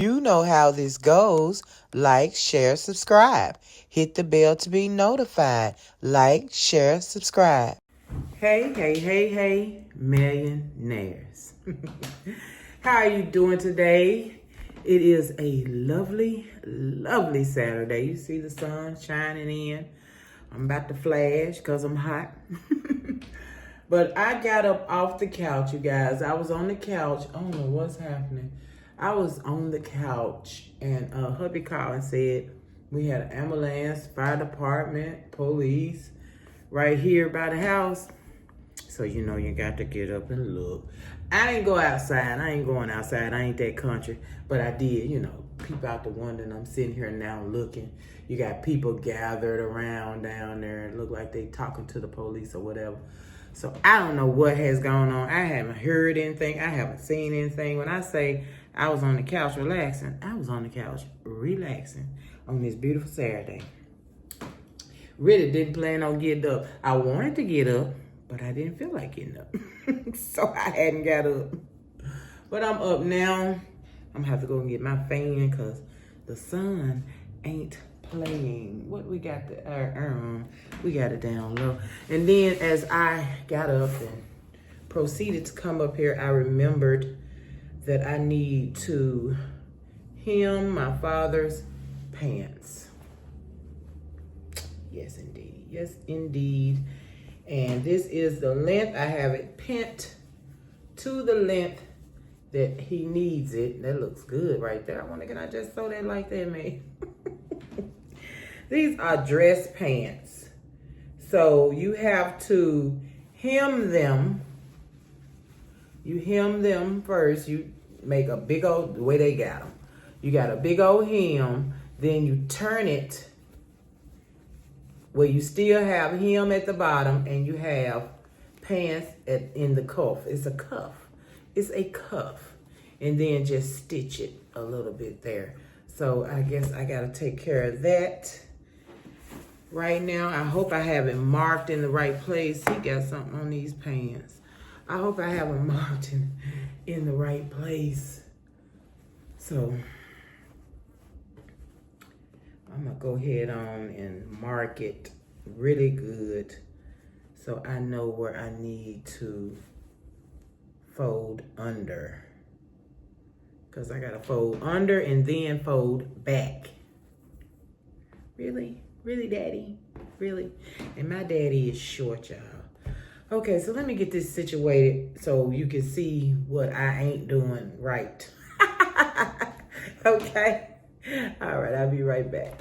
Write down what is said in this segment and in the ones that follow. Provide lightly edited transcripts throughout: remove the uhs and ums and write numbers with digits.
You know how this goes. Like, share, subscribe. Hit the bell to be notified. Like, share, subscribe. Hey, hey, hey, hey, millionaires. How are you doing today? It is a lovely, lovely Saturday. You see the sun shining in. I'm about to flash because I'm hot. But I got up off the couch, you guys. I was on the couch. I don't know what's happening. I was on the couch and hubby called and said we had an ambulance, fire department, police right here by the house. So you know you got to get up and look. I didn't go outside. I ain't going outside. I ain't that country. But I did, peep out the window and I'm sitting here now looking. You got people gathered around down there. It look like they talking to the police or whatever. So I don't know what has gone on. I haven't heard anything. I haven't seen anything. When I say I was on the couch relaxing, I was on the couch relaxing on this beautiful Saturday. Really didn't plan on getting up. I wanted to get up, but I didn't feel like getting up. So I hadn't got up. But I'm up now. I'm gonna have to go and get my fan because the sun ain't playing. What we got we got it down low. And then as I got up and proceeded to come up here, I remembered that I need to hem my father's pants. Yes, indeed. Yes, indeed. And this is the length. I have it pent to the length that he needs it. That looks good right there. I wonder, can I just sew that like that, man? These are dress pants. So you have to hem them. You hem them first. You make a big old, the way they got them. You got a big old hem. Then you turn it where you still have hem at the bottom and you have pants in the cuff. It's a cuff. It's a cuff. And then just stitch it a little bit there. So I guess I got to take care of that right now. I hope I have it marked in the right place. He got something on these pants. I hope I have them marked in the right place. So I'm going to go ahead on and mark it really good so I know where I need to fold under. Because I got to fold under and then fold back. Really? Really, Daddy? Really? And my daddy is short, y'all. Okay, so let me get this situated so you can see what I ain't doing right. Okay? All right, I'll be right back.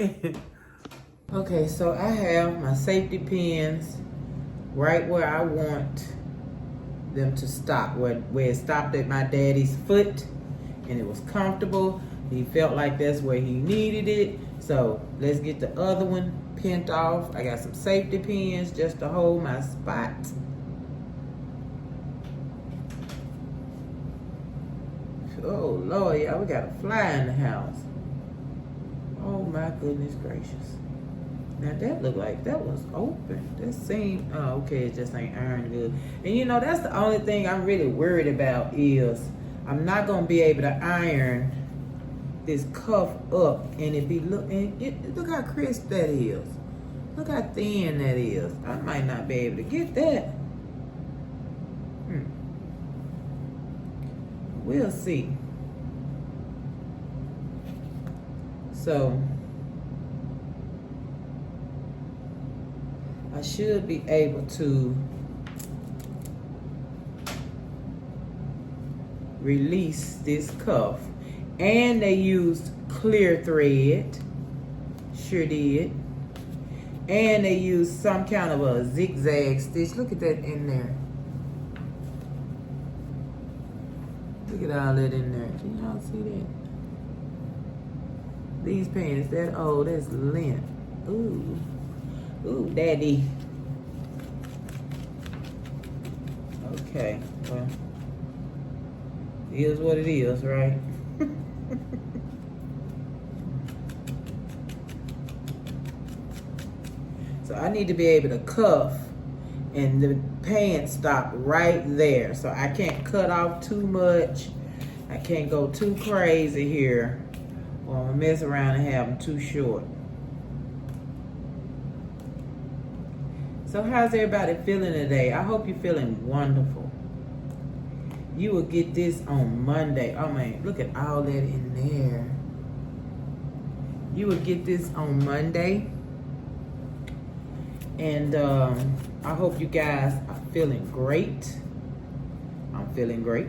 Okay, so I have my safety pins right where I want them to stop, where it stopped at my daddy's foot, and it was comfortable. He felt like that's where he needed it. So let's get the other one pinned off. I got some safety pins just to hold my spot. Oh Lord, y'all, we got a fly in the house. Oh my goodness gracious. Now that looked like that was open. That seemed, oh okay, it just ain't ironed good. And that's the only thing I'm really worried about is I'm not gonna be able to iron this cuff up and look how crisp that is. Look how thin that is. I might not be able to get that. We'll see. So I should be able to release this cuff. And they used clear thread. Sure did. And they used some kind of a zigzag stitch. Look at that in there. Look at all that in there. Can y'all see that? These pants, that's lint. Ooh. Ooh, daddy. Okay, well, it is what it is, right? So I need to be able to cuff and the pants stop right there. So I can't cut off too much. I can't go too crazy here. Or I'm gonna mess around and have them too short. So how's everybody feeling today? I hope you're feeling wonderful. You will get this on Monday. Oh man, look at all that in there. You will get this on Monday. And I hope you guys are feeling great. I'm feeling great.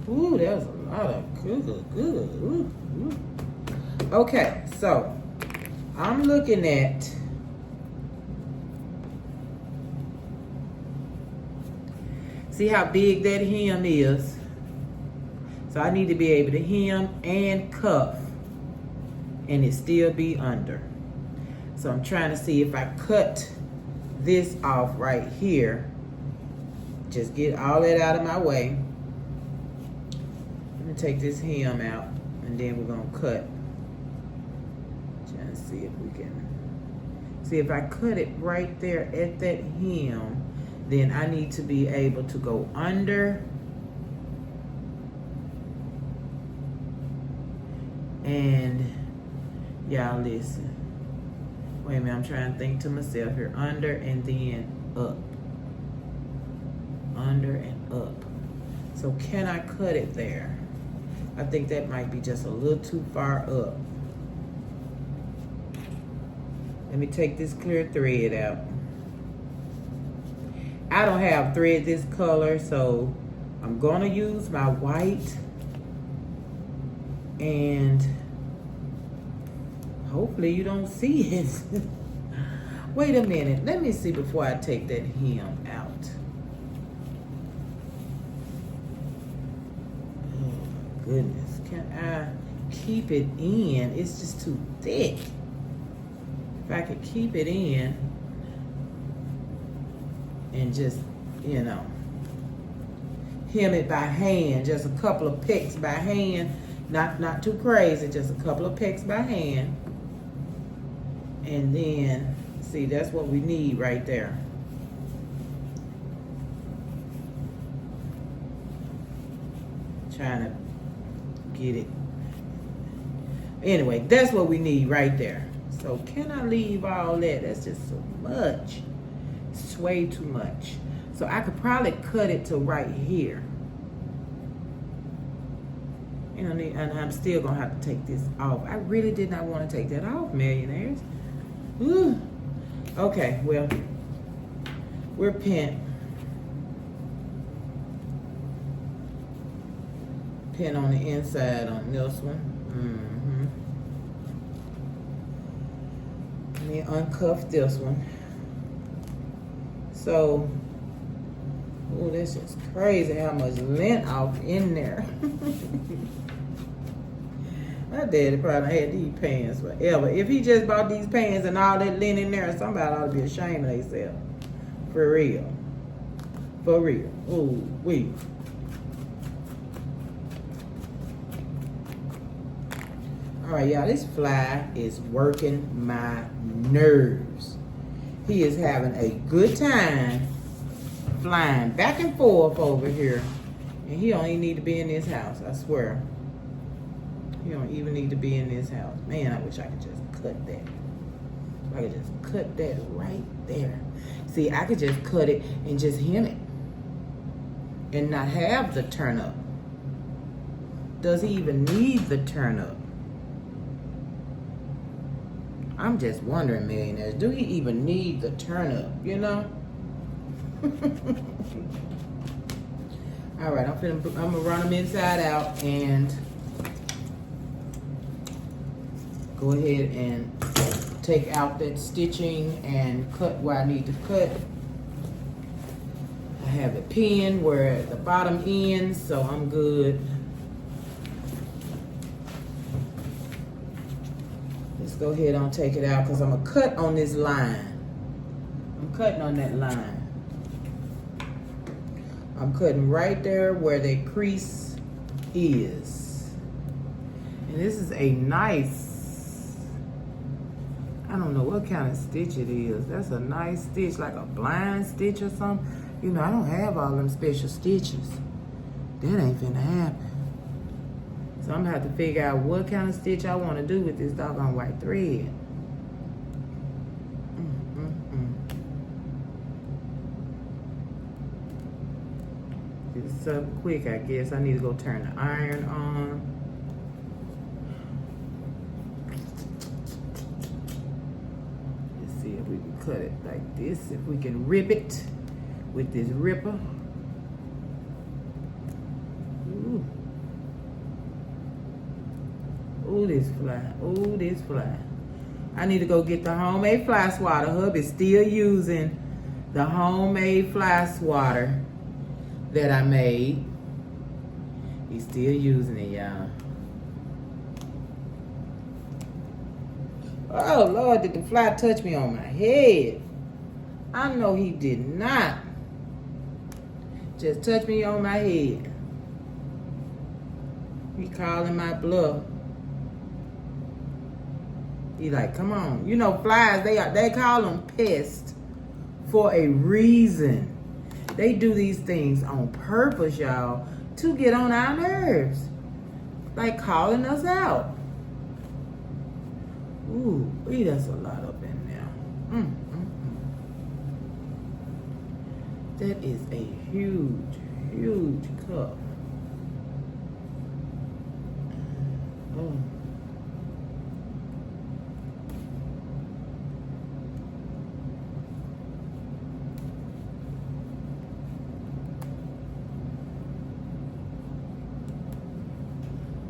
Ooh, there's a lot of good. Ooh, ooh. Okay, so I'm looking at see how big that hem is. So I need to be able to hem and cuff and it still be under. So I'm trying to see if I cut this off right here. Just get all that out of my way. Let me take this hem out and then we're gonna cut. Trying to see if we can, see if I cut it right there at that hem, then I need to be able to go under and y'all listen. Wait a minute, I'm trying to think to myself here. Under and then up. Under and up. So can I cut it there? I think that might be just a little too far up. Let me take this clear thread out. I don't have thread this color, so I'm gonna use my white and hopefully you don't see it. Wait a minute, let me see before I take that hem out. Oh goodness, can I keep it in? It's just too thick. If I could keep it in and just, you know, hem it by hand, just a couple of pecks by hand, not too crazy, just a couple of pecks by hand. And then, see, that's what we need right there. Trying to get it. Anyway, that's what we need right there. So can I leave all that? That's just so much. It's way too much. So I could probably cut it to right here. You know, and I'm still gonna have to take this off. I really did not want to take that off, millionaires. Ooh. Okay, well, we're pin on the inside on this one. And then uncuff this one. So, oh, that's just crazy how much lint off in there. My daddy probably had these pants forever. If he just bought these pants and all that lint in there, somebody ought to be ashamed of themselves. For real. For real. Ooh, wee. All right, y'all, this fly is working my nerves. He is having a good time flying back and forth over here. And he don't even need to be in this house, I swear. He don't even need to be in this house. Man, I wish I could just cut that. I could just cut that right there. See, I could just cut it and just hem it. And not have the turn up. Does he even need the turn up? I'm just wondering, millionaires, do he even need the turn up, you know? All right, I'm gonna run them inside out and go ahead and take out that stitching and cut where I need to cut. I have it pinned where the bottom ends, so I'm good. Let's go ahead and take it out because I'm gonna cut on this line. I'm cutting on that line. I'm cutting right there where the crease is. And this is a nice, I don't know what kind of stitch it is. That's a nice stitch, like a blind stitch or something. You know, I don't have all them special stitches. That ain't finna happen. So I'm gonna have to figure out what kind of stitch I want to do with this doggone white thread. It's up quick, I guess. I need to go turn the iron on. Let's see if we can cut it like this. If we can rip it with this ripper. Ooh. Ooh, this fly. Ooh, this fly. I need to go get the homemade fly swatter. Hub is still using the homemade fly swatter that I made. He's still using it, y'all. Oh, Lord, did the fly touch me on my head? I know he did not. Just touch me on my head. He calling my bluff. He like, come on. You know, flies, they call them pests for a reason. They do these things on purpose, y'all, to get on our nerves. Like calling us out. Ooh, that's a lot up in there. That is a huge, huge cup. Oh.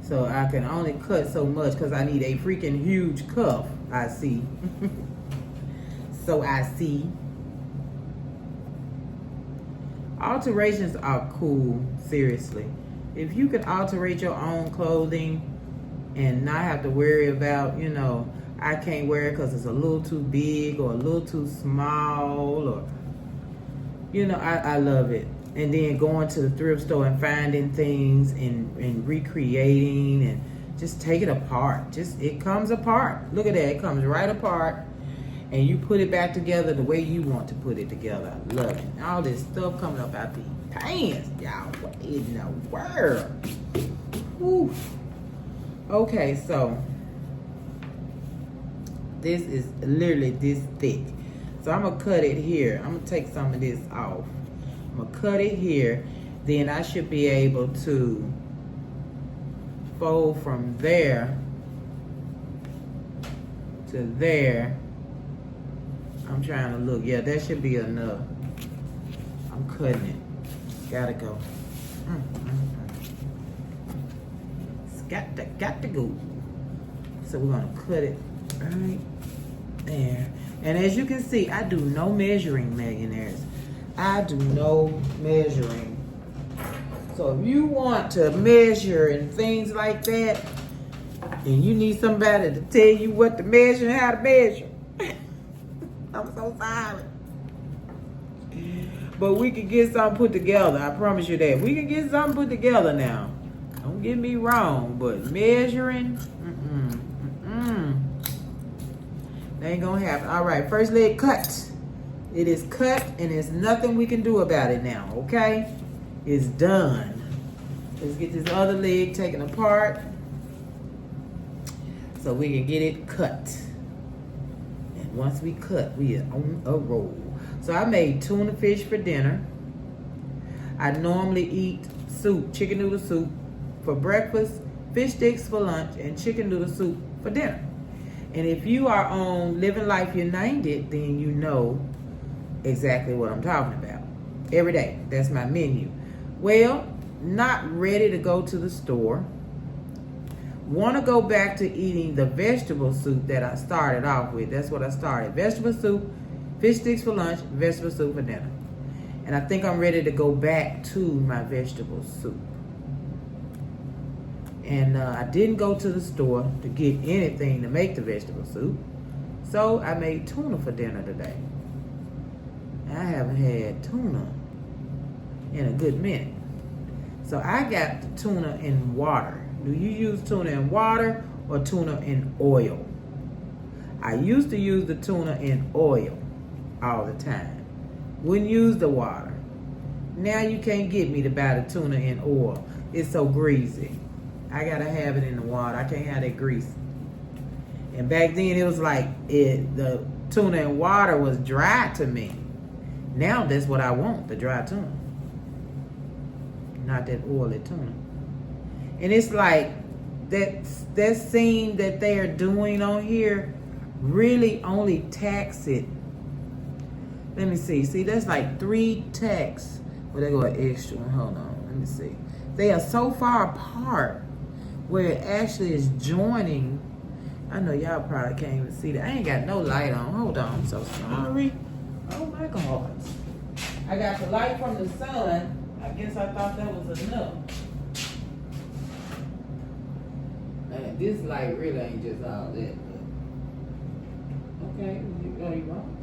So I can only cut so much because I need a freaking huge cuff, I see. So I see. Alterations are cool, seriously. If you can alterate your own clothing and not have to worry about, you know, I can't wear it because it's a little too big or a little too small, or, you know, I love it. And then going to the thrift store and finding things and recreating and just take it apart. It comes apart. Look at that. It comes right apart. And you put it back together the way you want to put it together. I love it. All this stuff coming up out these pants, y'all. What in the world? Whew. Okay, so this is literally this thick. So I'm going to cut it here. I'm going to take some of this off. I'm going to cut it here. Then I should be able to fold from there to there. I'm trying to look. Yeah, that should be enough. I'm cutting it. Gotta go. It's got to go. So we're going to cut it right there. And as you can see, I do no measuring, millionaires. I do no measuring. So if you want to measure and things like that, and you need somebody to tell you what to measure and how to measure, I'm so sorry. But we can get something put together. I promise you that. We can get something put together now. Don't get me wrong, but measuring, that ain't gonna happen. All right, first leg cut. It is cut, and there's nothing we can do about it now, okay? It's done. Let's get this other leg taken apart so we can get it cut. And once we cut, we are on a roll. So I made tuna fish for dinner. I normally eat soup, chicken noodle soup for breakfast, fish sticks for lunch, and chicken noodle soup for dinner. And if you are on Living Life United, then you know exactly what I'm talking about. Every day, that's my menu. Well, not ready to go to the store. Want to go back to eating the vegetable soup that I started off with. That's what I started. Vegetable soup, fish sticks for lunch, vegetable soup for dinner. And I think I'm ready to go back to my vegetable soup. And I didn't go to the store to get anything to make the vegetable soup. So I made tuna for dinner today. I haven't had tuna in a good minute. So I got the tuna in water. Do you use tuna in water or tuna in oil? I used to use the tuna in oil all the time. Wouldn't use the water. Now you can't get me to buy the tuna in oil. It's so greasy. I gotta have it in the water. I can't have that grease. And back then it was like the tuna in water was dry to me. Now that's what I want, the dry tuna. Not that oily tuna. And it's like that scene that they are doing on here really only tax it. Let me see. See, that's like 3 tacks. Well, they go an extra one. Hold on. Let me see. They are so far apart where it actually is joining. I know y'all probably can't even see that. I ain't got no light on. Hold on. I'm so sorry. Oh my God. I got the light from the sun. I guess I thought that was enough. Man, this light really ain't just all that. Okay, you wrong.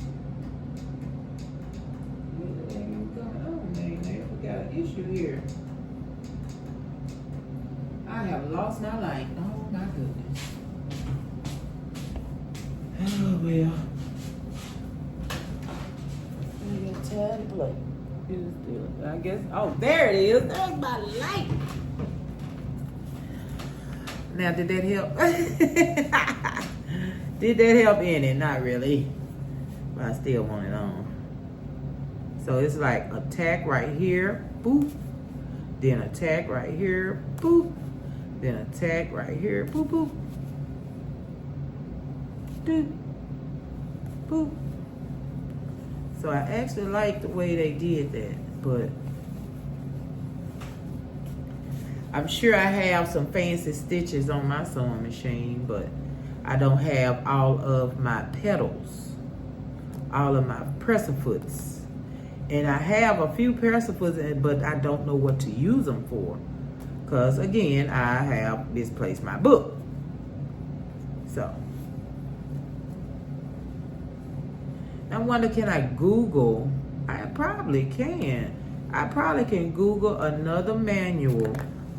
What ain't going on, man? We got an issue here. I have lost my light. Oh my goodness. Oh well. I got time to play. I guess. Oh, there it is. There's my light. Now, did that help? Did that help any? Not really. But I still want it on. So it's like attack right here, boop. Then attack right here, boop. Then attack right here, boop, boop. Doop. Boop. So I actually like the way they did that, but I'm sure I have some fancy stitches on my sewing machine, but I don't have all of my petals, all of my presser foots. And I have a few presser foots, but I don't know what to use them for. Because again, I have misplaced my book. So I wonder, can I Google? I probably can. I probably can Google another manual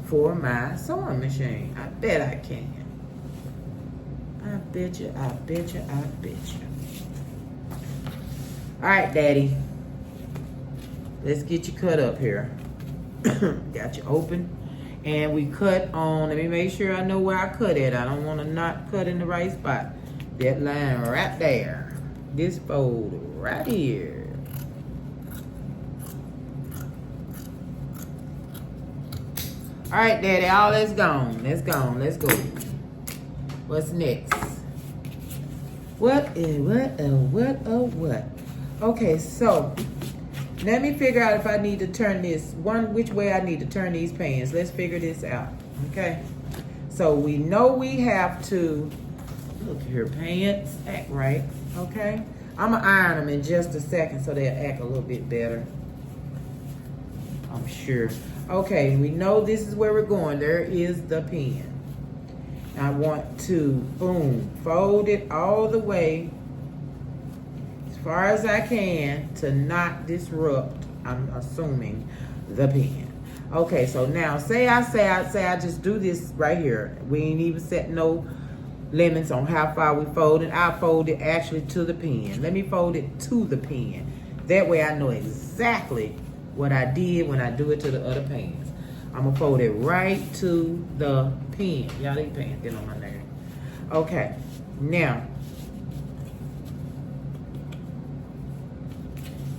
for my sewing machine. I bet I can. I bet you, I bet you, I bet you. All right, Daddy. Let's get you cut up here. Got you open. And we cut on, let me make sure I know where I cut at. I don't want to not cut in the right spot. That line right there. This fold right here. All right, Daddy, all that's gone. That's gone. Let's go. What's next? What? Okay, so let me figure out if I need to turn this which way I need to turn these pans. Let's figure this out. Okay. So we know we have to look here, pants act right. Okay, I'm gonna iron them in just a second so they'll act a little bit better, I'm sure. Okay, we know this is where we're going. There is the pen. I want to, boom, fold it all the way as far as I can to not disrupt, I'm assuming, the pen. Okay, so now say I just do this right here. We ain't even set no limits on how far we fold it. I fold it actually to the pen. Let me fold it to the pen. That way I know exactly what I did when I do it to the other pans. I'm gonna fold it right to the pen. Y'all, these pans get on my nerve. Okay, now,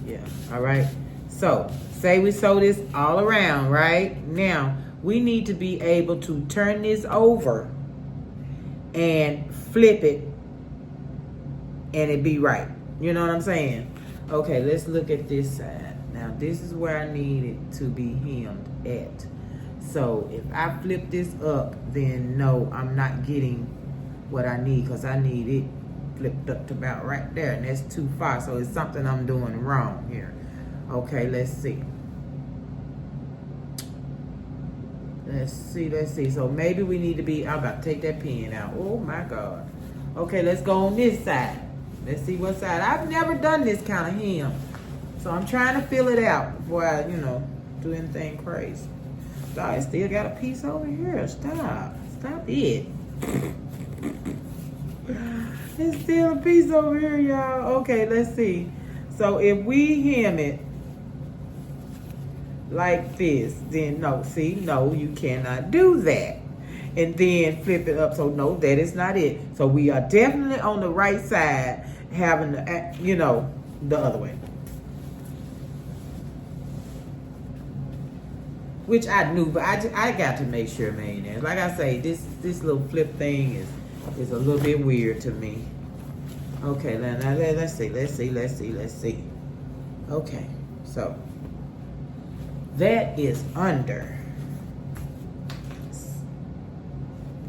yeah, all right. So, say we sew this all around, right? Now, we need to be able to turn this over and flip it and it be right. You know what I'm saying? Okay, let's look at this side. Now this is where I need it to be hemmed at. So if I flip this up, then no, I'm not getting what I need, because I need it flipped up to about right there, and that's too far. So it's something I'm doing wrong here. Okay, let's see. Let's see. So maybe we need to be, I'm about to take that pen out. Oh my God. Okay, let's go on this side. Let's see what side. I've never done this kind of hem. So I'm trying to fill it out before I, do anything crazy. So I still got a piece over here. Stop it. There's still a piece over here, y'all. Okay, let's see. So if we hem it, like this, then no, see, no, you cannot do that. And then flip it up. So no, that is not it. So we are definitely on the right side, having the, you know, the other way. Which I knew, but I got to make sure, man. Like I say, this little flip thing is a little bit weird to me. Okay, now let's see. Okay, so that is under.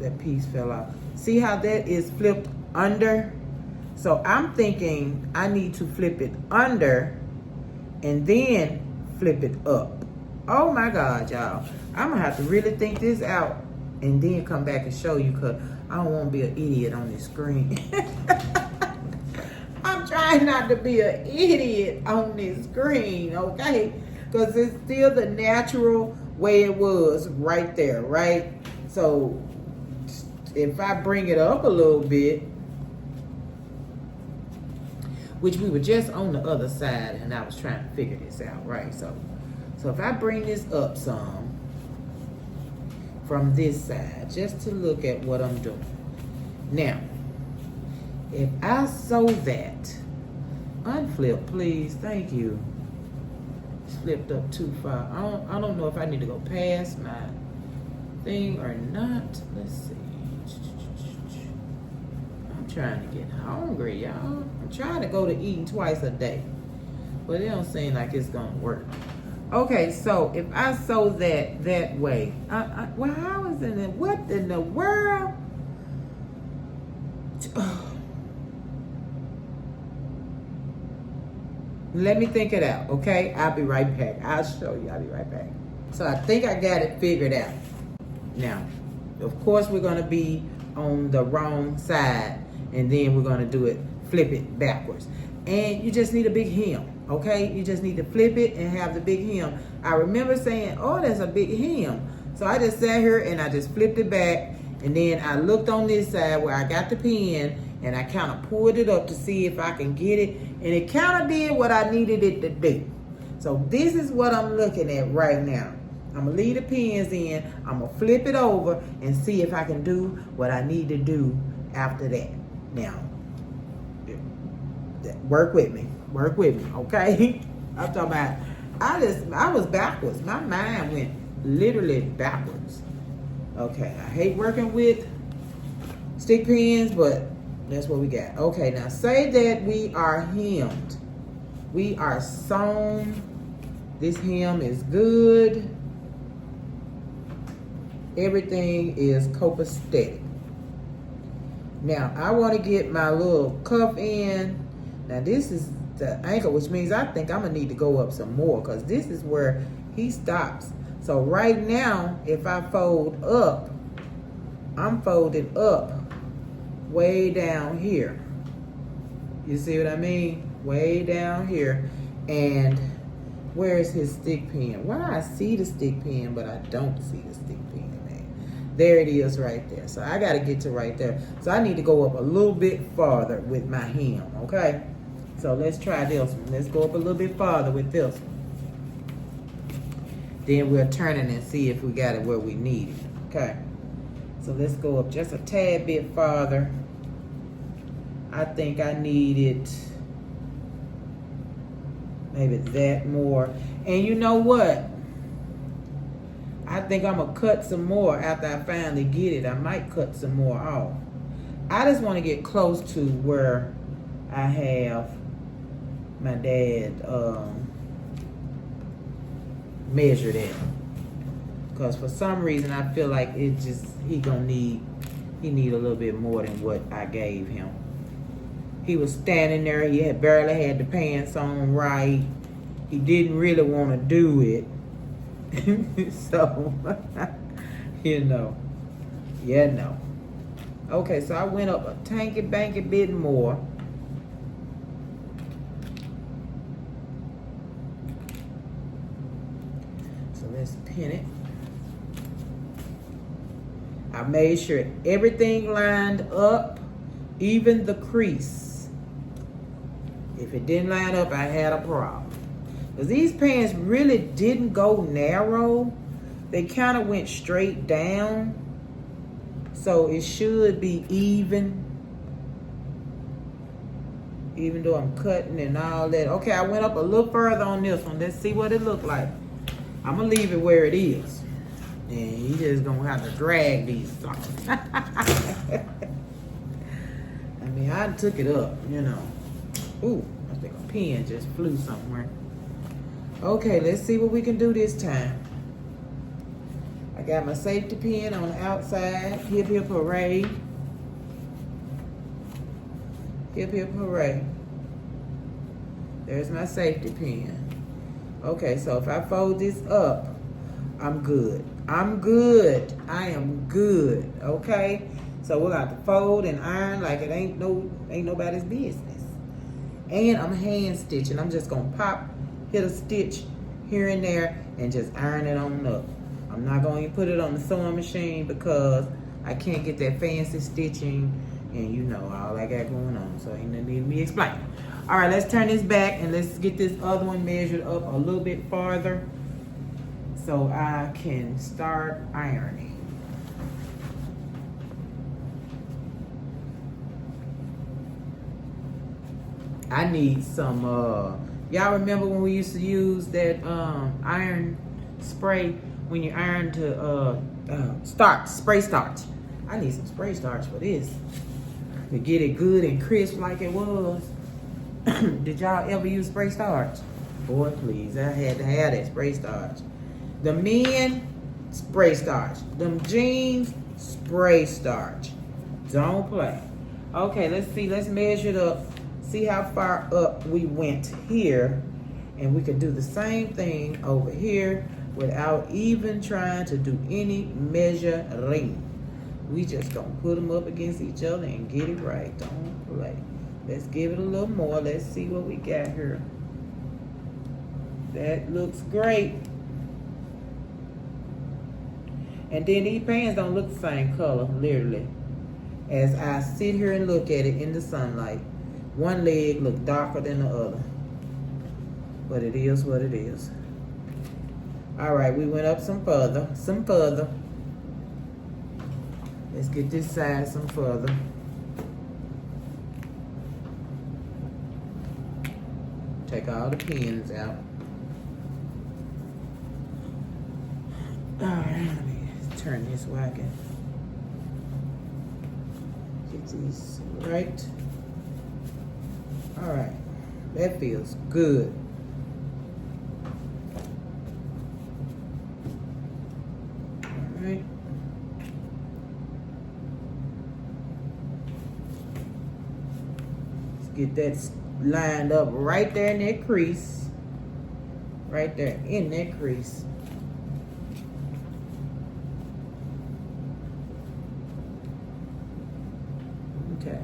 That piece fell out. See how that is flipped under? So I'm thinking I need to flip it under and then flip it up. Oh my God, y'all. I'm gonna have to really think this out and then come back and show you, because I don't want to be an idiot on this screen. I'm trying not to be an idiot on this screen, okay? Because it's still the natural way it was right there, right? So if I bring it up a little bit, which we were just on the other side and I was trying to figure this out, right? So if I bring this up some from this side, just to look at what I'm doing. Now, if I sew that, unflip please, thank you. It's flipped up too far. I don't know if I need to go past my thing or not. Let's see. I'm trying to get hungry, y'all. I'm trying to go to eating twice a day, but it don't seem like it's gonna work. Okay, so if I sew that way, well, how is it? What in the world? Let me think it out, okay? I'll be right back. I'll show you. I'll be right back. So I think I got it figured out. Now, of course, we're going to be on the wrong side, and then we're going to do it, flip it backwards. And you just need a big hem, okay? You just need to flip it and have the big hem. I remember saying, oh, that's a big hem. So I just sat here and I just flipped it back, and then I looked on this side where I got the pen, and I kind of pulled it up to see if I can get it, and it kind of did what I needed it to do. So this is what I'm looking at right now. I'm gonna leave the pins in, I'm gonna flip it over and see if I can do what I need to do after that. Now, work with me, okay? I'm talking about, I was backwards. My mind went literally backwards. Okay, I hate working with stick pins, but that's what we got. Okay, now say that we are hemmed. We are sewn. This hem is good. Everything is copacetic. Now, I want to get my little cuff in. Now, this is the ankle, which means I think I'm going to need to go up some more, because this is where he stops. So right now, if I fold up, I'm folded up way down here. You see what I mean? Way down here. And where is his stick pin? Well, I see the stick pin, but I don't see the stick pin, man. There it is right there. So I got to get to right there. So I need to go up a little bit farther with my hem, okay? So let's try this one. Let's go up a little bit farther with this one. Then we'll turn it and see if we got it where we need it, okay? So let's go up just a tad bit farther. I think I need it maybe that more. And you know what? I think I'm going to cut some more after I finally get it. I might cut some more off. I just want to get close to where I have my dad measured at. Because for some reason I feel like it just, he need a little bit more than what I gave him. He was standing there, he had barely had the pants on right. He didn't really want to do it. So, you know. Okay, so I went up a tanky-banky bit more. So let's pin it. I made sure everything lined up, even the crease. If it didn't line up, I had a problem. Because these pants really didn't go narrow. They kind of went straight down. So it should be even. Even though I'm cutting and all that. Okay, I went up a little further on this one. Let's see what it looked like. I'm going to leave it where it is. And you just going to have to drag these songs. I mean, I took it up, you know. Ooh, I think a pen just flew somewhere. Okay, let's see what we can do this time. I got my safety pin on the outside. Hip, hip, hooray. Hip, hip, hooray. There's my safety pin. Okay, so if I fold this up, I'm good. I'm good. I am good. Okay? So we're gonna have to fold and iron like it ain't nobody's business. And I'm hand stitching. I'm just gonna hit a stitch here and there and just iron it on up. I'm not gonna put it on the sewing machine because I can't get that fancy stitching and you know all I got going on. So ain't no need me explaining. All right, let's turn this back and let's get this other one measured up a little bit farther so I can start ironing. I need some, y'all remember when we used to use that iron spray when you iron to spray starch. I need some spray starch for this to get it good and crisp like it was. Did y'all ever use spray starch? Boy, please, I had to have that spray starch. The men, spray starch. Them jeans, spray starch. Don't play. Okay, let's see. Let's measure it up. See how far up we went here. And we could do the same thing over here without even trying to do any measuring. We just gonna put them up against each other and get it right. Don't play. Let's give it a little more. Let's see what we got here. That looks great. And then these pants don't look the same color, literally. As I sit here and look at it in the sunlight, one leg look darker than the other. But it is what it is. All right, we went up some further. Let's get this side some further. Take all the pins out. All right, let me turn this wagon. Get these right. All right, that feels good. All right. Let's get that lined up right there in that crease. Right there in that crease. Okay.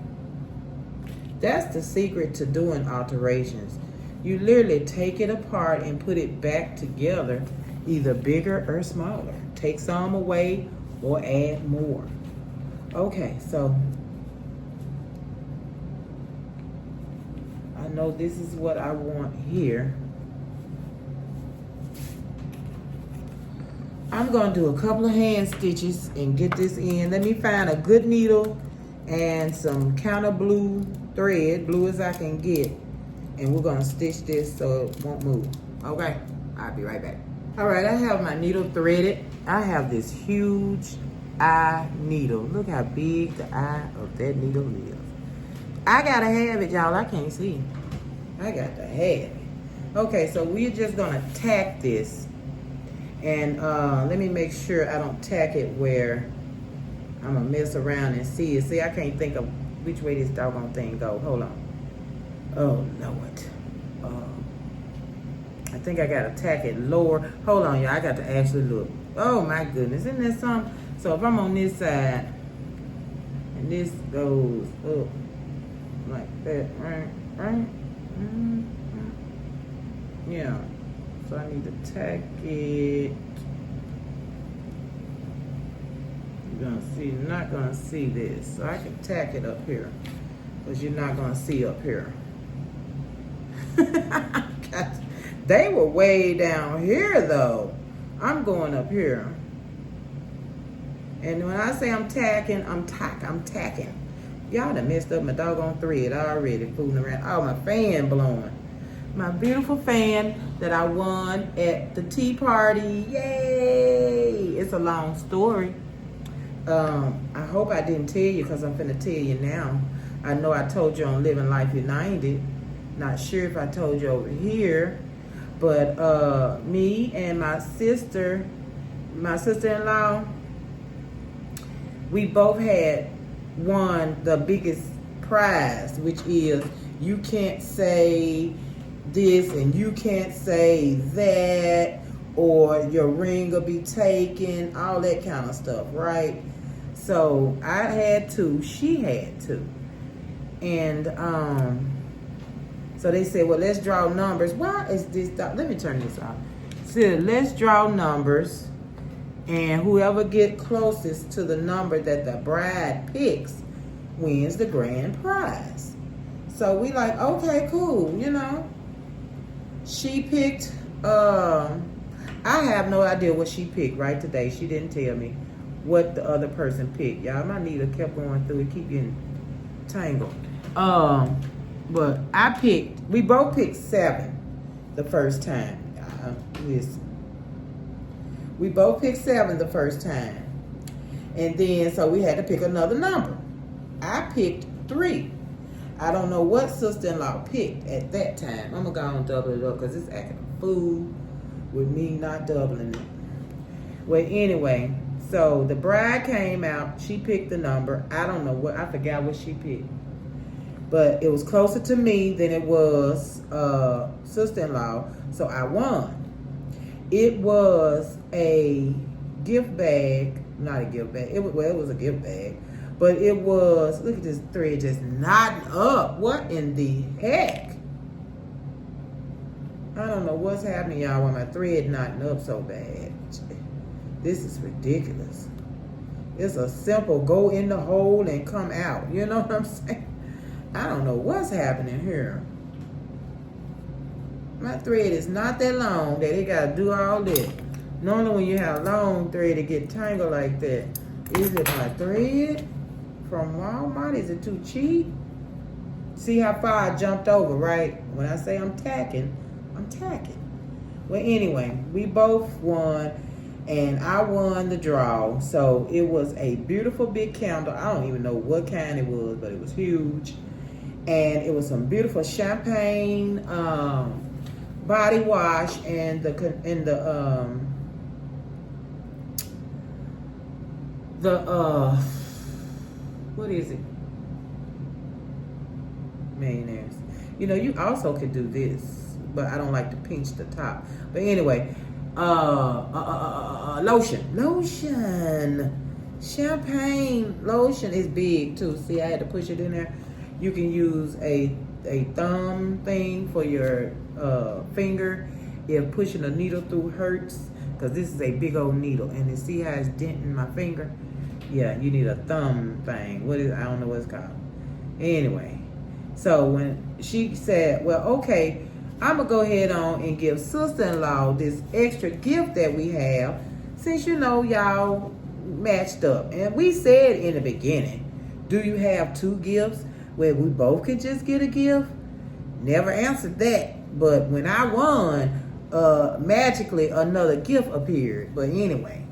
That's the secret to doing alterations. You literally take it apart and put it back together, either bigger or smaller. Take some away or add more. Okay, so I know this is what I want here. I'm gonna do a couple of hand stitches and get this in. Let me find a good needle and some counter blue thread, blue as I can get. And we're gonna stitch this so it won't move. Okay, I'll be right back. All right, I have my needle threaded. I have this huge eye needle. Look how big the eye of that needle is. I gotta have it, y'all. I can't see. I got to have it. Okay, so we're just gonna tack this. And let me make sure I don't tack it where I'm gonna mess around and see it. See, I can't think of which way this doggone thing go. Hold on. Oh, Lord. I think I gotta tack it lower. Hold on, y'all. I got to actually look. Oh, my goodness. Isn't that something? So if I'm on this side, and this goes up like that, right? Yeah. So I need to tack it. You're gonna see, you're not gonna see this. So I can tack it up here, because you're not gonna see up here. They were way down here though. I'm going up here. And when I say I'm tacking, I'm tacking. Y'all done messed up my doggone thread already, fooling around. Oh, my fan blowing. My beautiful fan that I won at the tea party. Yay! It's a long story. I hope I didn't tell you, because I'm finna tell you now. I know I told you on Living Life United. Not sure if I told you over here. But me and my sister-in-law, we both had won the biggest prize, which is you can't say this and you can't say that, or your ring will be taken, all that kind of stuff, right? So I had two, she had two. And so they said, well, let's draw numbers. Why is this? Let me turn this off. Said, let's draw numbers, and whoever get closest to the number that the bride picks wins the grand prize. So we like, okay, cool, you know. She picked, I have no idea what she picked right today. She didn't tell me what the other person picked. Y'all, my needle kept going through it, keep getting tangled. But we both picked 7 the first time. Listen. We both picked 7 the first time. And then, so we had to pick another number. I picked 3. I don't know what sister-in-law picked at that time. I'm going to go and double it up because it's acting a fool with me not doubling it. Well, anyway, so the bride came out. She picked the number. I don't know what, I forgot what she picked. But it was closer to me than it was sister-in-law, so I won. It was a gift bag, not a gift bag. It was a gift bag, but it was, look at this thread just knotting up. What in the heck? I don't know what's happening, y'all, when my thread knotting up so bad. This is ridiculous. It's a simple go in the hole and come out. You know what I'm saying? I don't know what's happening here. My thread is not that long that it got to do all this. Normally when you have long thread, it get tangled like that. Is it my thread from Walmart? Is it too cheap? See how far I jumped over, right? When I say I'm tacking, I'm tacking. Well, anyway, we both won, and I won the draw. So it was a beautiful big candle. I don't even know what kind it was, but it was huge. And it was some beautiful champagne body wash, and the what is it? Millionaires. You know, you also could do this, but I don't like to pinch the top. But anyway, lotion. Champagne lotion is big too. See, I had to push it in there. You can use a thumb thing for your finger if pushing a needle through hurts, because this is a big old needle, and you see how it's denting my finger? Yeah, you need a thumb thing. I don't know what it's called. Anyway, so when she said, well, okay, I'm gonna go ahead on and give sister-in-law this extra gift that we have, since you know y'all matched up. And we said in the beginning, do you have 2 gifts where we both could just get a gift? Never answered that. But when I won, magically another gift appeared. But anyway,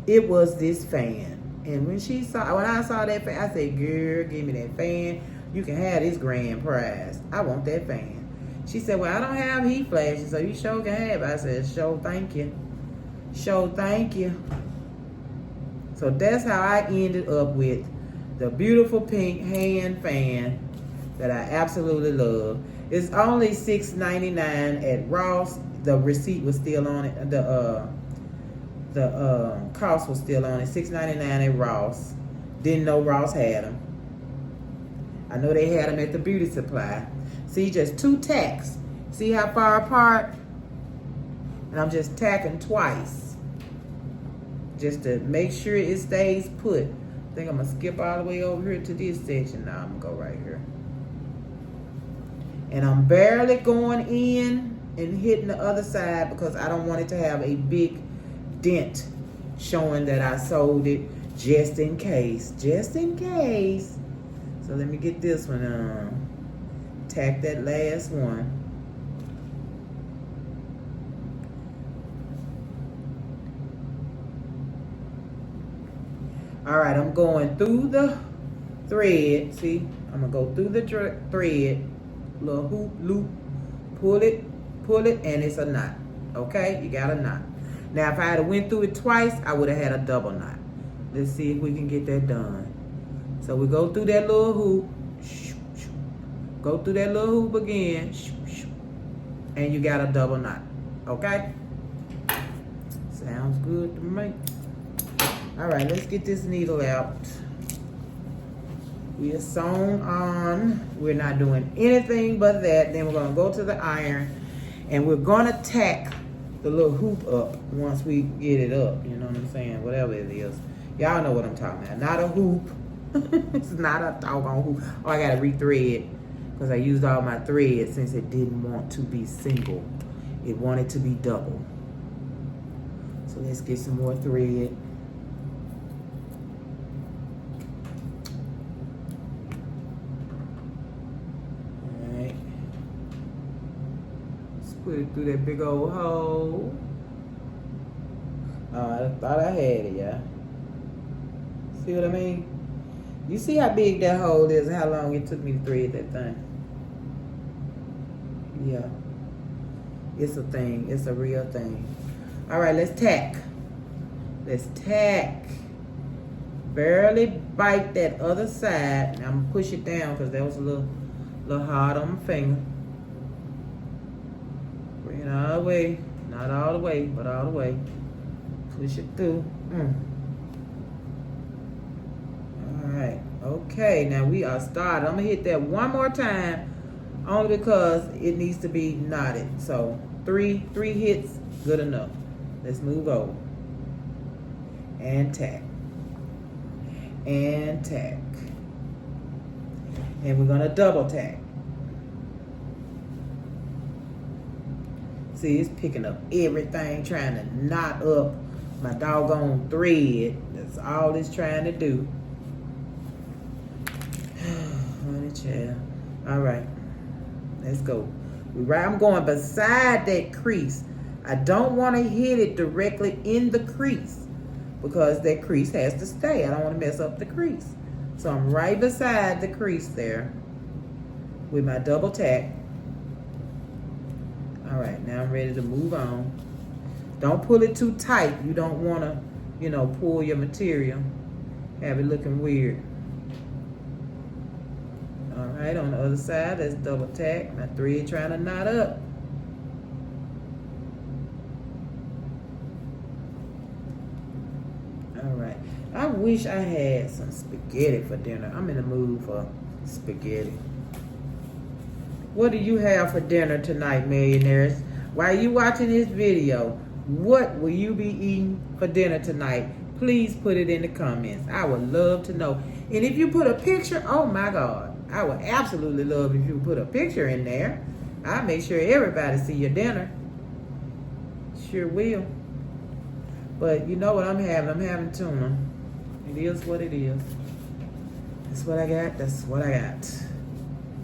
it was this fan. And when I saw that fan, I said, girl, give me that fan. You can have this grand prize. I want that fan. She said, well, I don't have heat flashes, so you sure can have it. I said, sure, thank you. Sure, thank you. So that's how I ended up with the beautiful pink hand fan that I absolutely love. It's only $6.99 at Ross. The receipt was still on it. The cost was still on it. $6.99 at Ross. Didn't know Ross had them. I know they had them at the beauty supply. See, just 2 tacks. See how far apart? And I'm just tacking twice, just to make sure it stays put. I think I'm gonna skip all the way over here to this section. Now I'm gonna go right here. And I'm barely going in and hitting the other side because I don't want it to have a big dent showing that I sold it, just in case. Just in case. So let me get this one on. Tack that last one. All right, I'm going through the thread. See, I'm gonna go through the thread, little hoop loop, pull it, and it's a knot. Okay, you got a knot. Now, if I had went through it twice, I would have had a double knot. Let's see if we can get that done. So we go through that little hoop, go through that little hoop again, and you got a double knot. Okay? Sounds good to me. All right, let's get this needle out. We are sewn on. We're not doing anything but that. Then we're gonna go to the iron, and we're gonna tack the little hoop up once we get it up. You know what I'm saying? Whatever it is. Y'all know what I'm talking about. Not a hoop. It's not a doggone hoop. Oh, I gotta rethread because I used all my thread since it didn't want to be single. It wanted to be double. So let's get some more thread. Alright. Let's put it through that big old hole. Oh, I thought I had it, yeah. See what I mean? You see how big that hole is and how long it took me to thread that thing? Yeah. It's a thing. It's a real thing. All right, let's tack. Let's tack. Barely bite that other side. Now I'm going to push it down because that was a little hard on my finger. Bring it all the way. Not all the way, but all the way. Push it through. Alright, okay, now we are started. I'm gonna hit that one more time only because it needs to be knotted. So three hits, good enough. Let's move over. And tack. And tack. And we're gonna double tack. See, it's picking up everything, trying to knot up my doggone thread. That's all it's trying to do. Honey child. All right, let's go. I'm going beside that crease. I don't want to hit it directly in the crease because that crease has to stay. I don't want to mess up the crease. So I'm right beside the crease there with my double tack. All right, now I'm ready to move on. Don't pull it too tight. You don't want to, pull your material. Have it looking weird. All right, on the other side, let's double tack. My thread trying to knot up. All right. I wish I had some spaghetti for dinner. I'm in the mood for spaghetti. What do you have for dinner tonight, millionaires? While you watching this video, what will you be eating for dinner tonight? Please put it in the comments. I would love to know. And if you put a picture, oh my God. I would absolutely love if you put a picture in there. I'll make sure everybody see your dinner. Sure will. But you know what I'm having? I'm having tuna. It is what it is. That's what I got. That's what I got.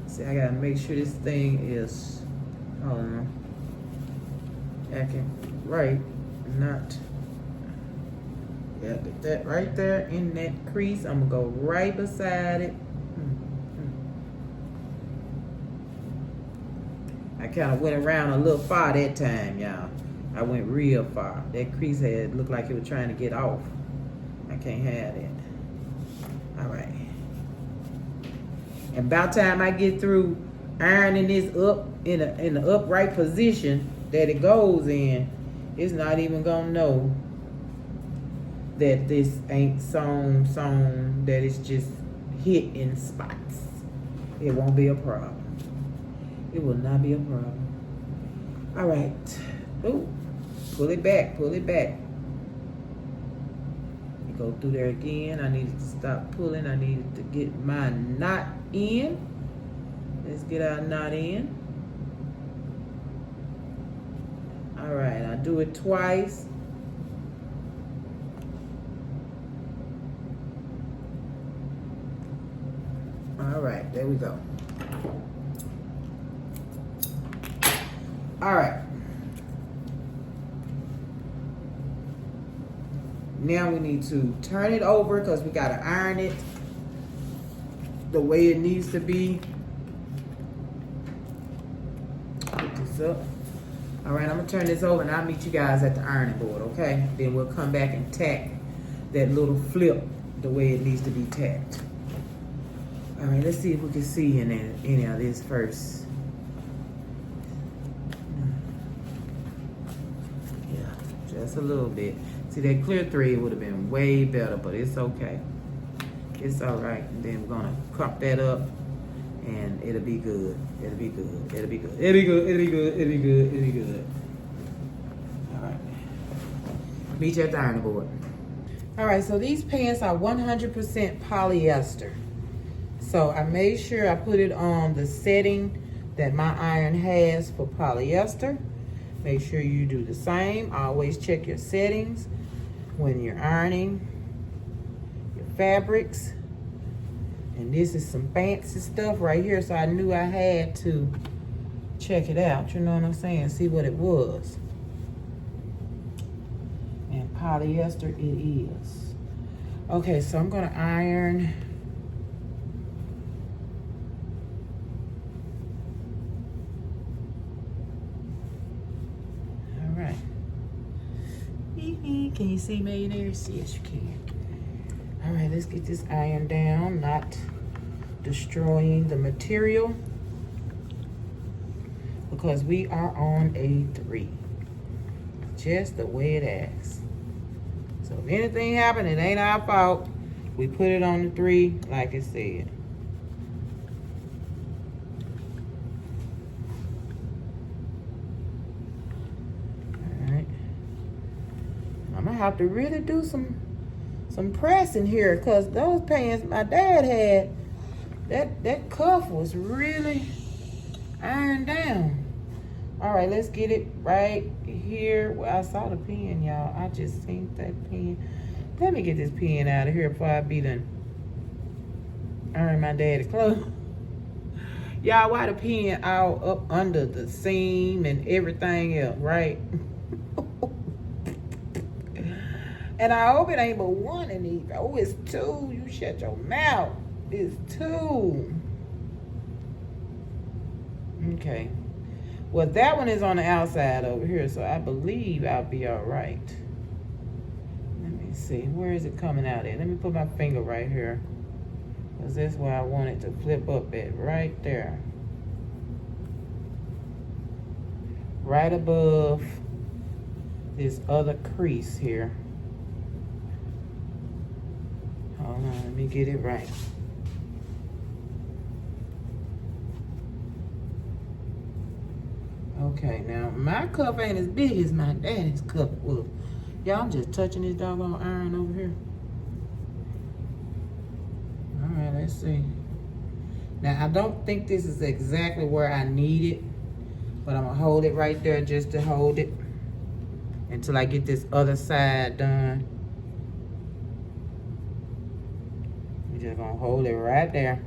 See, I gotta make sure this thing is, hold on, acting right, not. Yeah, get that right there in that crease. I'm gonna go right beside it. I kind of went around a little far that time, y'all. I went real far. That crease head looked like it was trying to get off. I can't have that. All right. And about time I get through ironing this up in the upright position that it goes in, it's not even gonna know that this ain't sewn, that it's just hit in spots. It won't be a problem. It will not be a problem. All right. Ooh, pull it back, pull it back. Go through there again. I needed to stop pulling. I needed to get my knot in. Let's get our knot in. All right, I'll do it twice. All right, there we go. All right. Now we need to turn it over because we got to iron it the way it needs to be. Put this up. All right, I'm going to turn this over and I'll meet you guys at the ironing board, okay? Then we'll come back and tack that little flip the way it needs to be tacked. All right, let's see if we can see any of this first. Yeah, just a little bit. See, that clear thread would have been way better, but it's okay. It's all right. And then we're gonna crop that up and it'll be good. It'll be good. It'll be good. It'll be good. It'll be good. It'll be good. It'll be good. All right. Meet you at the ironing board. All right, so these pants are 100% polyester. So I made sure I put it on the setting that my iron has for polyester. Make sure you do the same. Always check your settings when you're ironing your fabrics. And this is some fancy stuff right here, so I knew I had to check it out. You know what I'm saying? See what it was. And polyester it is. Okay, so I'm gonna iron. All right. Can you see millionaires? Yes, you can. All right, let's get this iron down, not destroying the material, because we are on a 3, just the way it asks. So if anything happened, it ain't our fault. We put it on the 3 like it said. All right, I'm gonna have to really do some pressing here, because those pants my dad had, that cuff was really ironed down. All right, let's get it right here. Well, I saw the pen, y'all. I just seen that pen. Let me get this pen out of here before I be done iron my daddy's clothes. Y'all, why the pen all up under the seam and everything else, right? And I hope it ain't but one in these. Oh, it's 2. You shut your mouth. It's 2. Okay. Well, that one is on the outside over here, so I believe I'll be all right. Let me see. Where is it coming out at? Let me put my finger right here, because that's where I want it to flip up at. Right there. Right above this other crease here. Hold on, let me get it right. Okay, now my cup ain't as big as my daddy's cup was. Y'all, I'm just touching this doggone iron over here. All right, let's see. Now, I don't think this is exactly where I need it, but I'm gonna hold it right there just to hold it until I get this other side done. We're just gonna hold it right there.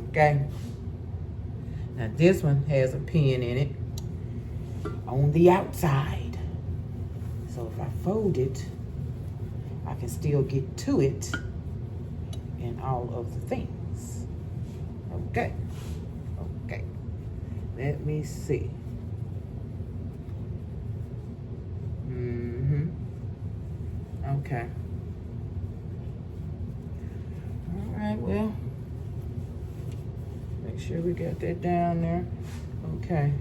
Okay. Now this one has a pin in it on the outside. So if I fold it, I can still get to it and all of the things. Okay. Okay. Let me see. Okay. All right, well, make sure we got that down there. Okay.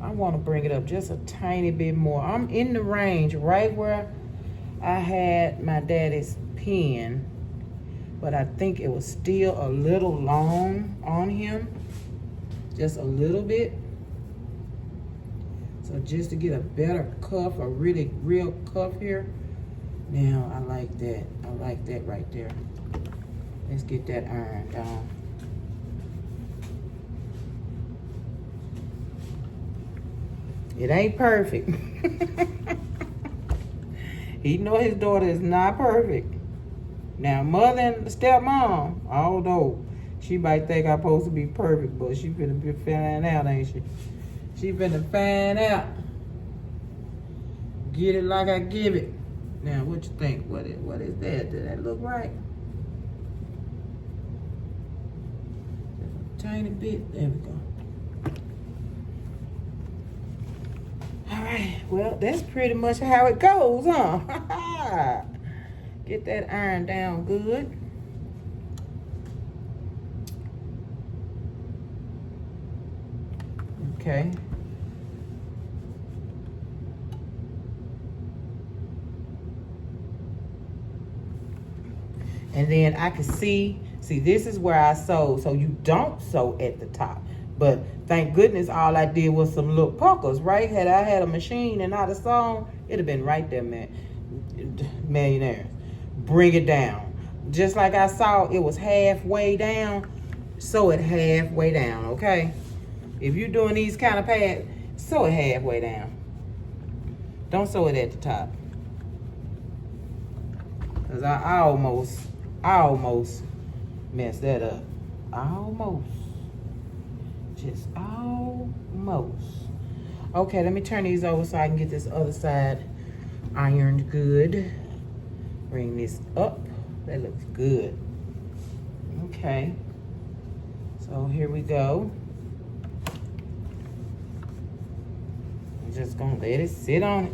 I want to bring it up just a tiny bit more. I'm in the range right where I had my daddy's pen, but I think it was still a little long on him. Just a little bit. So just to get a better cuff, a really real cuff here. Now, I like that. I like that right there. Let's get that iron down. It ain't perfect. He know his daughter is not perfect. Now, mother and stepmom, although she might think I'm supposed to be perfect, but she finna be finding out, ain't she? She finna find out. Get it like I give it. Now, what you think? What is that? Did that look right? Just a tiny bit. There we go. All right. Well, that's pretty much how it goes, huh? Get that iron down good. Okay. And then I can see this is where I sewed. So you don't sew at the top. But thank goodness all I did was some little puckers, right? Had I had a machine and I'd have sewn, it'd have been right there, man. Millionaires. Bring it down. Just like I saw it was halfway down, sew it halfway down, okay? If you're doing these kind of pads, sew it halfway down. Don't sew it at the top. Because I almost messed that up. Almost. Just almost. Okay, let me turn these over so I can get this other side ironed good. Bring this up. That looks good. Okay. So here we go. I'm just gonna let it sit on it.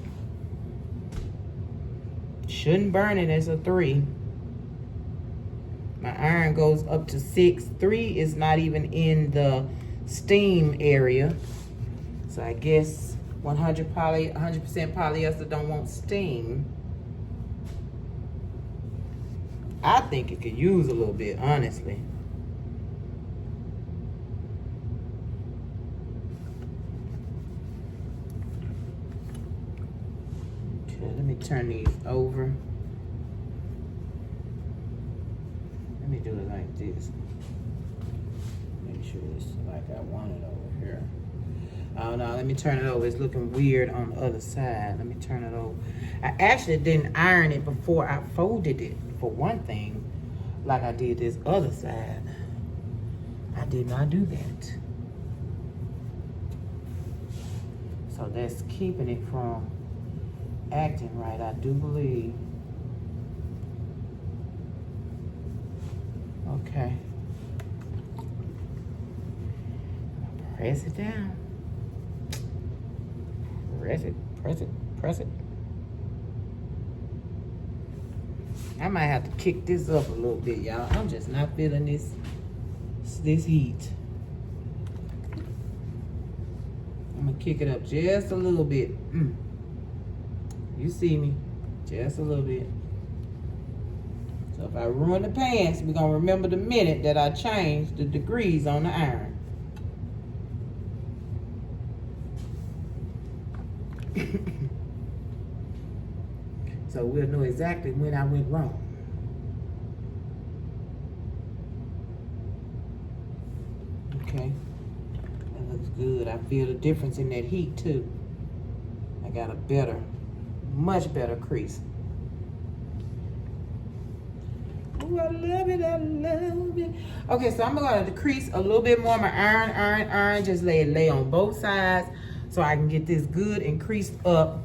Shouldn't burn it as a 3. My iron goes up to 6. 3 is not even in the steam area. So I guess 100% polyester don't want steam. I think it could use a little bit, honestly. Okay, let me turn these over. Let me do it like this. Make sure it's like I want it over here. Oh no, let me turn it over. It's looking weird on the other side. Let me turn it over. I actually didn't iron it before I folded it, for one thing, like I did this other side. I did not do that. So that's keeping it from acting right, I do believe. Okay. Press it down. Press it, press it, press it. I might have to kick this up a little bit, y'all. I'm just not feeling this heat. I'm gonna kick it up just a little bit. You see me, just a little bit. So if I ruin the pants, we're gonna remember the minute that I changed the degrees on the iron. So we'll know exactly when I went wrong. Okay, that looks good. I feel the difference in that heat too. I got a better, much better crease. Ooh, I love it, I love it. Okay, so I'm gonna decrease a little bit more. My iron, just lay on both sides so I can get this good and creased up.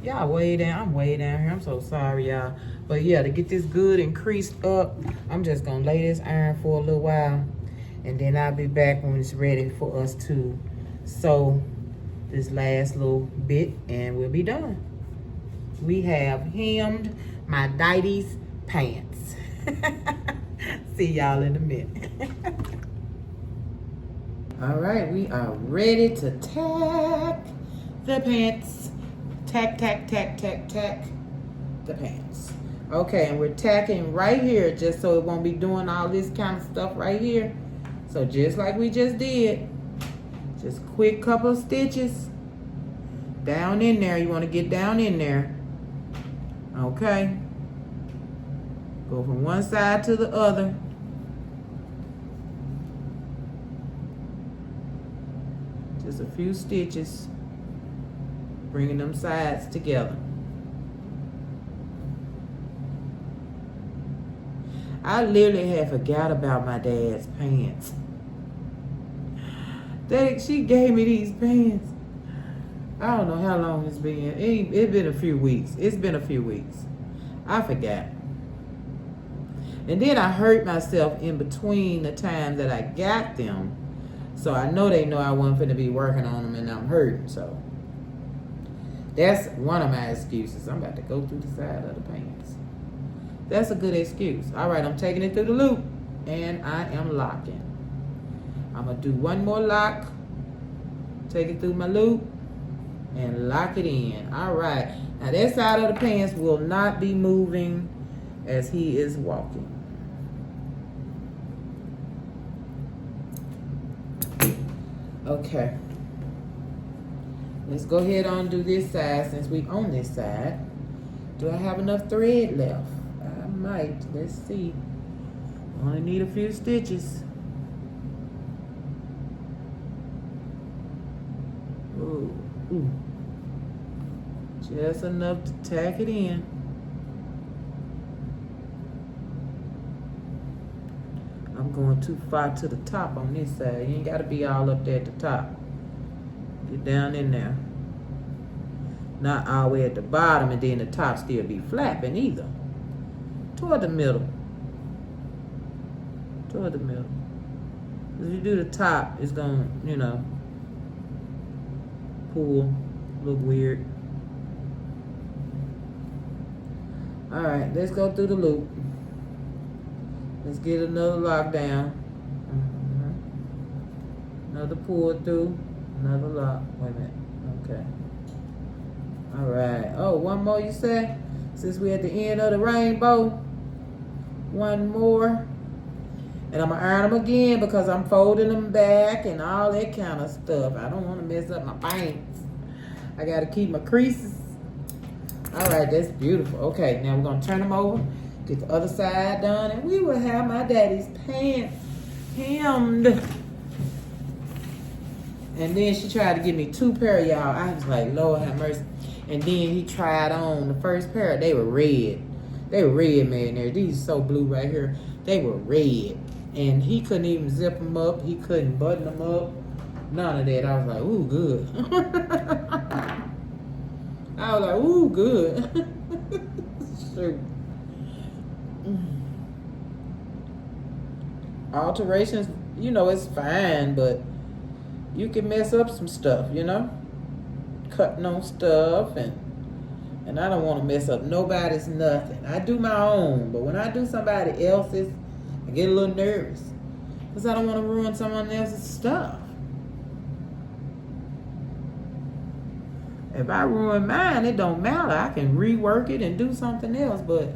Y'all way down, I'm way down here. I'm so sorry, y'all. But yeah, to get this good and creased up, I'm just gonna lay this iron for a little while. And then I'll be back when it's ready for us to sew this last little bit and we'll be done. We have hemmed my Daity's pants. See y'all in a minute. All right, we are ready to tack the pants. Tack, tack, tack, tack, tack the pants. Okay, and we're tacking right here just so it won't be doing all this kind of stuff right here. So just like we just did, just quick couple of stitches down in there. You want to get down in there. Okay. Go from one side to the other. Just a few stitches. bringing them sides together. I literally had forgot about my dad's pants. She gave me these pants. I don't know how long it's been. It's been a few weeks. It's been a few weeks. I forgot. And then I hurt myself in between the time that I got them. So I know they know I wasn't finna be working on them and I'm hurting. So that's one of my excuses. I'm about to go through the side of the pants. That's a good excuse. All right, I'm taking it through the loop and I am locking. I'm gonna do one more lock, take it through my loop and lock it in. All right, now that side of the pants will not be moving as he is walking. Okay, let's go ahead and do this side since we on this side. Do I have enough thread left? I might. Let's see. Only need a few stitches. Ooh. Just enough to tack it in. I'm going too far to the top on this side. You ain't got to be all up there at the top. Get down in there. Not all the way at the bottom and then the top still be flapping either. Toward the middle. Toward the middle. If you do the top, it's going to, pull, look weird. All right, let's go through the loop. Let's get another lock down. Another pull through, another lock. Wait a minute. Okay. All right. Oh, one more you said? Since we're at the end of the rainbow. One more. And I'm going to iron them again because I'm folding them back and all that kind of stuff. I don't want to mess up my pants. I got to keep my creases. All right, that's beautiful. Okay, now we're going to turn them over, get the other side done, and we will have my daddy's pants hemmed. And then she tried to give me 2 pair, y'all. I was like, Lord have mercy. And then he tried on the first pair. They were red. They were red, man. These are so blue right here. They were red. And he couldn't even zip them up. He couldn't button them up. None of that. I was like, ooh, good. I was like, ooh, good. Shoot. Alterations, it's fine, but you can mess up some stuff, cutting on stuff, and I don't want to mess up nobody's nothing. I do my own, but when I do somebody else's, I get a little nervous because I don't want to ruin someone else's stuff. If I ruin mine, it don't matter. I can rework it and do something else, but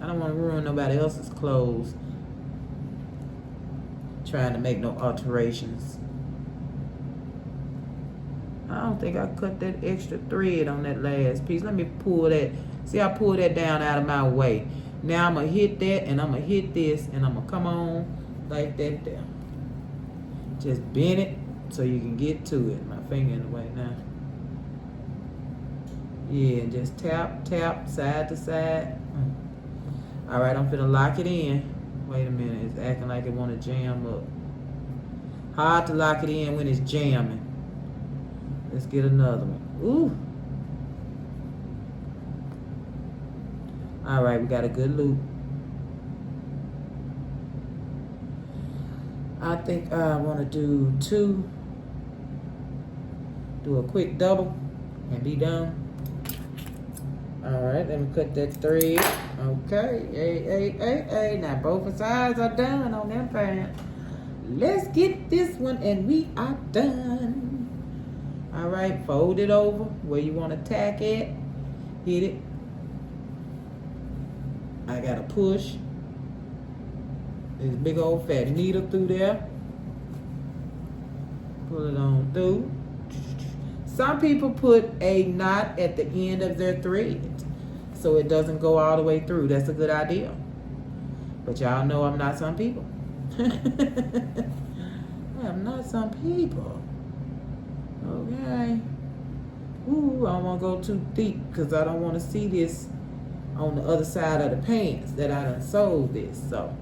I don't want to ruin nobody else's clothes trying to make no alterations. I don't think I cut that extra thread on that last piece. Let me pull that. See, I pulled that down out of my way. Now I'm going to hit that, and I'm going to hit this, and I'm going to come on like that there. Just bend it so you can get to it. My finger in the way now. Yeah, just tap, tap, side to side. All right, I'm finna lock it in. Wait a minute, it's acting like it want to jam up. Hard to lock it in when it's jamming. Let's get another one. Ooh. All right, we got a good loop. I think I want to do 2. Do a quick double and be done. All right, let me cut that thread. Okay, hey. Now both sides are done on that pants. Let's get this one and we are done. All right, fold it over where you want to tack it. Hit it. I got to push this big old fat needle through there. Pull it on through. Some people put a knot at the end of their thread so it doesn't go all the way through. That's a good idea. But y'all know I'm not some people. I'm not some people. Okay. Ooh, I don't want to go too deep because I don't want to see this on the other side of the pants that I done sold this. So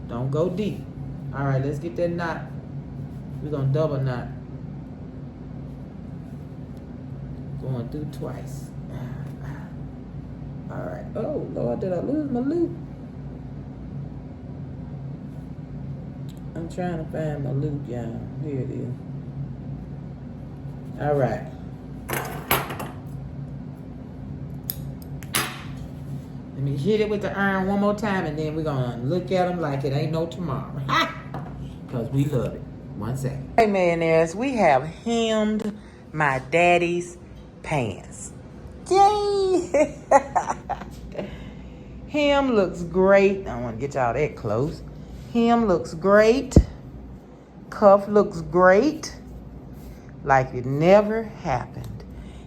don't go deep. All right, let's get that knot. We're going to double knot. Going through twice. All right. Oh, Lord, did I lose my loop? I'm trying to find my loop, y'all. Here it is. All right. Let me hit it with the iron one more time, and then we're going to look at them like it ain't no tomorrow. Because we love it. 1 second. Hey, millionaires, we have hemmed my daddy's pants. Yay! Hem looks great. I don't want to get y'all that close. Hem looks great. Cuff looks great. Like it never happened.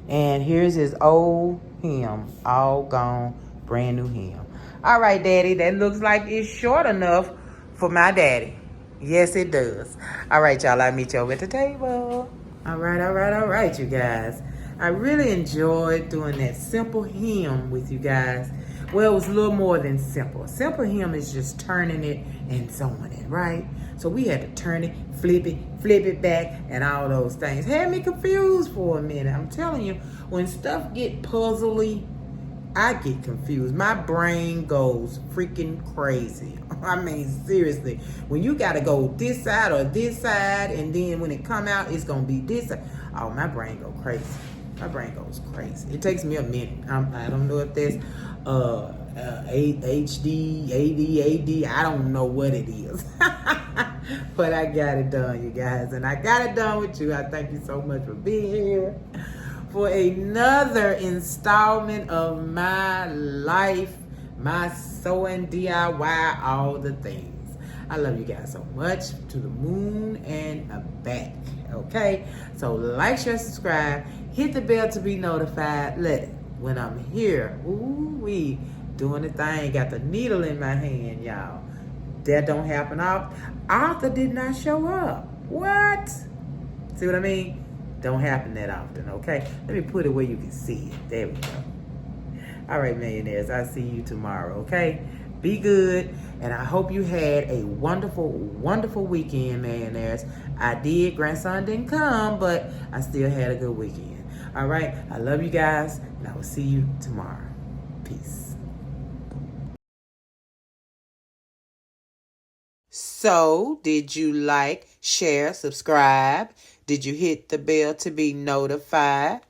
And here's his old hem. All gone. Brand new hem. All right, Daddy. That looks like it's short enough for my daddy. Yes, it does. All right, y'all. I'll meet you over at the table. All right, you guys. I really enjoyed doing that simple hem with you guys. Well, it was a little more than simple. Simple hem is just turning it and sewing it, right? So we had to turn it, flip it back, and all those things. Had me confused for a minute. I'm telling you, when stuff get puzzly, I get confused. My brain goes freaking crazy. I mean, seriously. When you got to go this side or this side, and then when it come out, it's going to be this side. Oh, my brain go crazy. My brain goes crazy. It takes me a minute. I don't know if that's HD, AD. I don't know what it is. But I got it done, you guys. And I got it done with you. I thank you so much for being here for another installment of my life, my sewing DIY, all the things. I love you guys so much, to the moon and back. Okay, so like, share, subscribe, hit the bell to be notified. When I'm here, ooh, we doing the thing. Got the needle in my hand, y'all. That don't happen often. Arthur did not show up. What? See what I mean? Don't happen that often, okay? Let me put it where you can see it. There we go. All right, millionaires, I'll see you tomorrow, okay? Be good, and I hope you had a wonderful, wonderful weekend, millionaires. I did. Grandson didn't come, but I still had a good weekend. All right, I love you guys, and I will see you tomorrow. Peace. So, did you like, share, subscribe? Did you hit the bell to be notified?